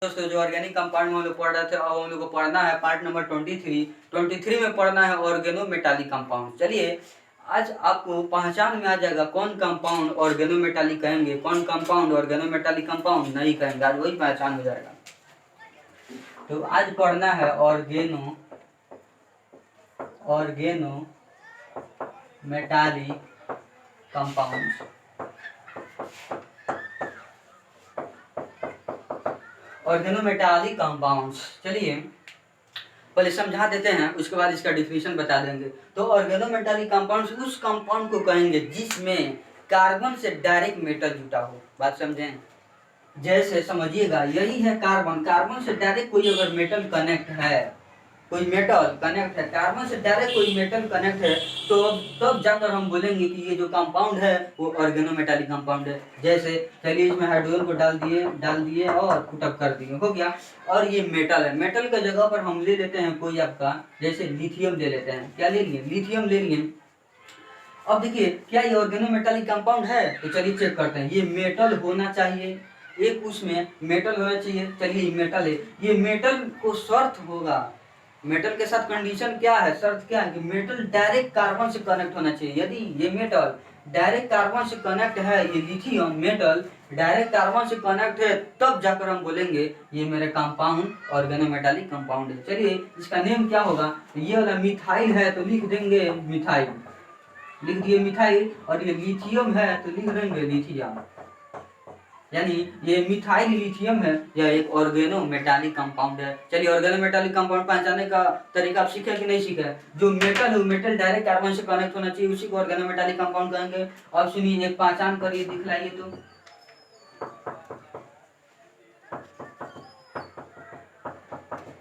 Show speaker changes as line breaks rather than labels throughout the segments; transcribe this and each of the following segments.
दोस्तों जो organic compound में हम लोग पढ़ रहे थे, अब हम लोग को पढ़ना है पार्ट नंबर 23 में पढ़ना है ऑर्गेनोमेटालिक कंपाउंड। चलिए आज आपको पहचान में आ जाएगा कौन कंपाउंड ऑर्गेनोमेटालिक कहेंगे, कौन कंपाउंड ऑर्गेनोमेटालिक कंपाउंड नहीं कहेंगे, आज वही पहचान हो जाएगा। तो आज पढ़ना है ऑर्गेनोमेटालिक कंपाउंड्स। ऑर्गेनोमेटालिक कंपाउंड्स, चलिए पहले समझा देते हैं, उसके बाद इसका डिफिनीशन बता देंगे। तो ऑर्गेनोमेटालिक कंपाउंड्स उस कंपाउंड को कहेंगे जिसमें कार्बन से डायरेक्ट मेटल जुटा हो। बात समझें? जैसे समझिएगा, यही है कार्बन से डायरेक्ट कोई अगर मेटल कनेक्ट है, कोई मेटल कनेक्ट है, कार्बन से डायरेक्ट कोई मेटल कनेक्ट है, तो तब जाकर हम बोलेंगे कि ये जो कंपाउंड है वो ऑर्गेनोमेटालिक कंपाउंड है। जैसे चलिए इसमें हाइड्रोजन को डाल दिए और पुटअप कर दिए, हो गया। और ये मेटल है, मेटल के जगह पर हम ले लेते हैं कोई आपका, जैसे लिथियम ले लेते हैं। क्या ले लिए? लिथियम ले लिए। अब देखिए क्या ये ऑर्गेनोमेटालिक कंपाउंड है? तो चलिए चेक करते हैं। ये मेटल होना चाहिए, एक उसमें मेटल होना चाहिए। चलिए मेटल है, ये मेटल को शर्त होगा, मेटल के साथ कंडीशन क्या है, शर्त क्या है कि मेटल डायरेक्ट कार्बन से कनेक्ट होना चाहिए। यदि ये मेटल डायरेक्ट कार्बन से कनेक्ट है, ये लिथियम मेटल डायरेक्ट कार्बन से कनेक्ट है, तब जाकर हम बोलेंगे ये मेरे कंपाउंड ऑर्गेनोमेटालिक कंपाउंड है। चलिए इसका नेम क्या होगा? ये वाला मिथाइल है तो लिख देंगे मिथाइल, लिख दिए मिथाइल। और ये लिथियम है तो लिख देंगे लिथियम, यानी ये मिथाइल लिथियम है, यह एक ऑर्गेनोमेटालिक कंपाउंड है। चलिए ऑर्गेनोमेटालिक कंपाउंड पहचानने का तरीका आप सीखे कि नहीं सीखे? जो मेटल है, मेटल डायरेक्ट कार्बन से कनेक्ट होना चाहिए, उसी को ऑर्गेनोमेटालिक कंपाउंड कहेंगे। अब सुनिए, एक पहचान करिए, दिखलाइए। तो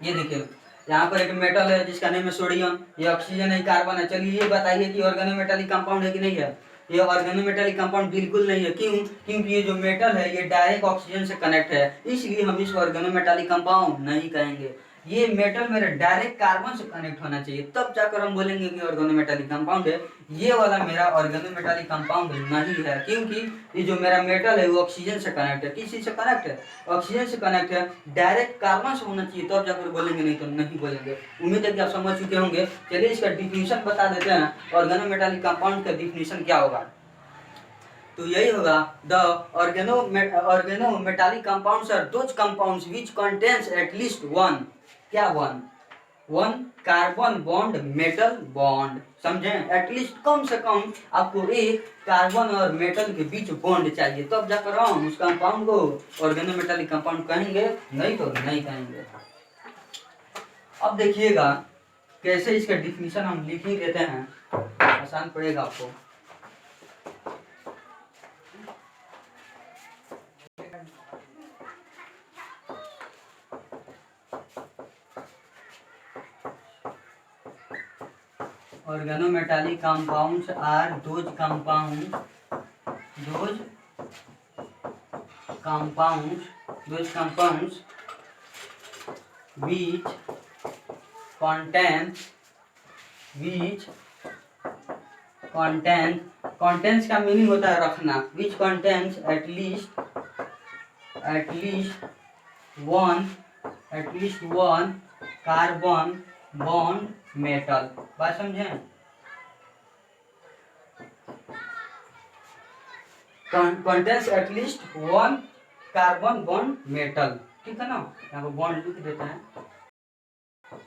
ये देखिए यहाँ पर एक मेटल है जिसका नेम है सोडियम, ये ऑक्सीजन है, कार्बन है। चलिए ये बताइए कि ऑर्गेनोमेटालिक कंपाउंड है कि नहीं है? ये ऑर्गेनोमेटालिक कंपाउंड बिल्कुल नहीं है। क्यों? क्योंकि ये जो मेटल है ये डायरेक्ट ऑक्सीजन से कनेक्ट है, इसलिए हम इसको ऑर्गेनोमेटालिक कंपाउंड नहीं कहेंगे। ये मेटल मेरे डायरेक्ट कार्बन से कनेक्ट होना चाहिए, तब जाकर हम बोलेंगे कि ऑर्गेनोमेटालिक कंपाउंड है। ये वाला मेरा ऑर्गेनोमेटालिक कंपाउंड नहीं है, क्योंकि ये जो मेरा मेटल है वो ऑक्सीजन से कनेक्ट है। किस चीज से कनेक्ट है? ऑक्सीजन से कनेक्ट है, डायरेक्ट कार्बन से होना चाहिए, तब जाकर बोलेंगे, नहीं तो नहीं बोलेंगे। उम्मीद है कि आप समझ चुके होंगे। चलिए इसका डिफिनीशन बता देते हैं, ऑर्गेनोमेटालिक कंपाउंड का डिफिनीशन क्या होगा। तो यही होगा, the organometallic compounds are those compounds which contains at least one, क्या one carbon bond metal bond. समझे? एटलीस्ट कम से कम आपको एक कार्बन और मेटल के बीच बॉन्ड चाहिए, तब जाकर हम उस कंपाउंड को ऑर्गेनोमेटालिक कंपाउंड कहेंगे, नहीं तो नहीं कहेंगे। अब देखिएगा कैसे इसका डिफिनीशन हम लिख ही देते हैं, आसान पड़ेगा आपको। Organometallic compounds are those compounds which contains का मीनिंग होता है रखना, which contains at least one carbon bond metal. बात समझें? Contains at least one carbon bond metal, ठीक है ना? यहाँ पर बॉन्ड लिख देते हैं,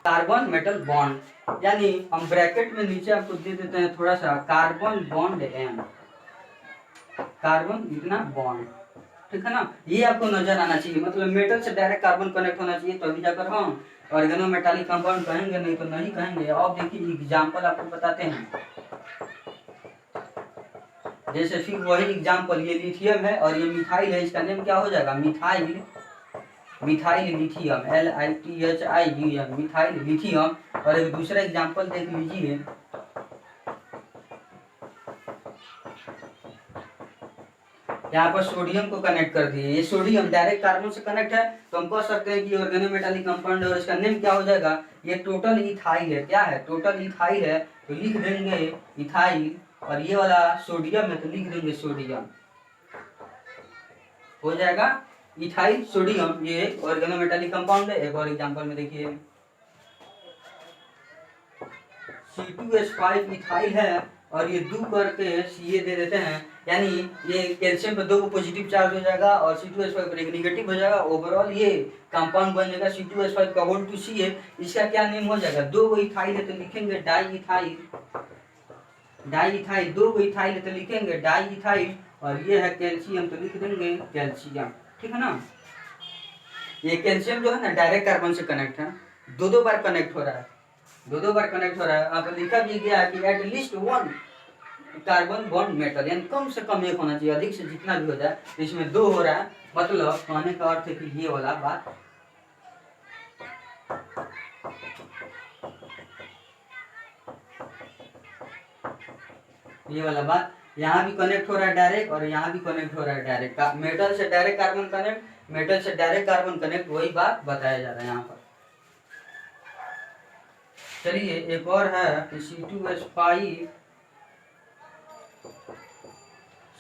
कार्बन मेटल बॉन्ड, यानी हम ब्रैकेट में नीचे आपको दे देते हैं थोड़ा सा, कार्बन बॉन्ड एम, कार्बन इतना बॉन्ड, ठीक है ना? ये आपको नजर आना चाहिए, मतलब मेटल से डायरेक्ट कार्बन कनेक्ट होना चाहिए, तभी जाकर हम ऑर्गेनोमेटालिक कंपाउंड कहेंगे, नहीं तो नहीं कहेंगे। अब देखिए एग्जांपल आपको बताते हैं, जैसे फिर वही एग्जांपल, ये लिथियम है और ये मिथाइल है, इसका नेम क्या हो जाएगा? Methyl lithium, LITHIUM, methyl lithium. और एक दूसरा एग्जांपल देख लीजिए, यहाँ पर सोडियम को कनेक्ट कर दिए, ये सोडियम डायरेक्ट कार्बन से कनेक्ट है, तो हम कह सकते हैं कि ऑर्गेनोमेटालिक कंपाउंड है। और इसका नेम क्या हो जाएगा? ये टोटल इथाइल है। क्या है? टोटल इथाइल है, तो लिख देंगे इथाइल। और ये वाला सोडियम है तो लिख देंगे सोडियम, हो जाएगा। इथाइल सोडियम, ये एक ऑर्गेनोमेटालिक कंपाउंड है। एक और एग्जांपल में देखिए C2H5 इथाइल है और ये 2 करके Ca दे देते हैं, यानी ये कैल्शियम पे 2 को पॉजिटिव चार्ज हो जाएगा और C2H5 पर एक नेगेटिव हो जाएगा। ओवरऑल ये कंपाउंड बन जाएगा C2H5 का बोल टू Ca। इसका क्या नेम हो जाएगा, 2 को इथाइल है तो लिखेंगे डाई इथाइल, डाई इथाइल, 2 को इथाइल है तो लिखेंगे डाई इथाइल, और ये है कैल्शियम तो लिख देंगे कैल्शियम। ठीक है ना। ये कैल्शियम जो है ना डायरेक्ट कार्बन से कनेक्ट है, दो बार कनेक्ट हो रहा है, दो बार कनेक्ट हो रहा है। अब लिखा भी गया है कि at least 1 carbon bond metal, यानी कम से कम एक होना चाहिए, अधिक से जितना भी हो जाए, इसमें 2 हो रहा है। मतलब कहने का अर्थ है कि ये वाला बात, ये वाला बात यहाँ भी कनेक्ट हो रहा है डायरेक्ट और यहाँ भी कनेक्ट हो रहा है डायरेक्ट। मेटल से डायरेक्ट कार्बन कनेक्ट, मेटल से डायरेक्ट कार्बन कनेक्ट, वही बात बताया जा रहा है यहाँ पर। चलिए एक और है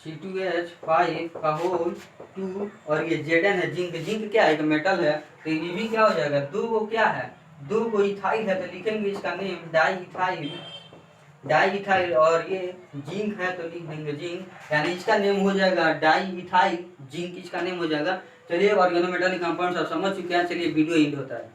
C2H5 का होल 2, और ये Zn है जिंक, जिंक क्या है, मेटल है, तो ये भी क्या हो जाएगा, 2 को क्या है, 2 को इथाइल है तो लिखेंगे इसका name di ethyl, di ethyl, और ये जिंक है तो लिख देंगे जिंक, यानी इसका नेम हो जाएगा डाई इथाइल जिंक, इसका नेम हो जाएगा। चलिए ऑर्गेनोमेटालिक कंपाउंड सब समझ चुके हैं। चलिए वीडियो एंड होता है।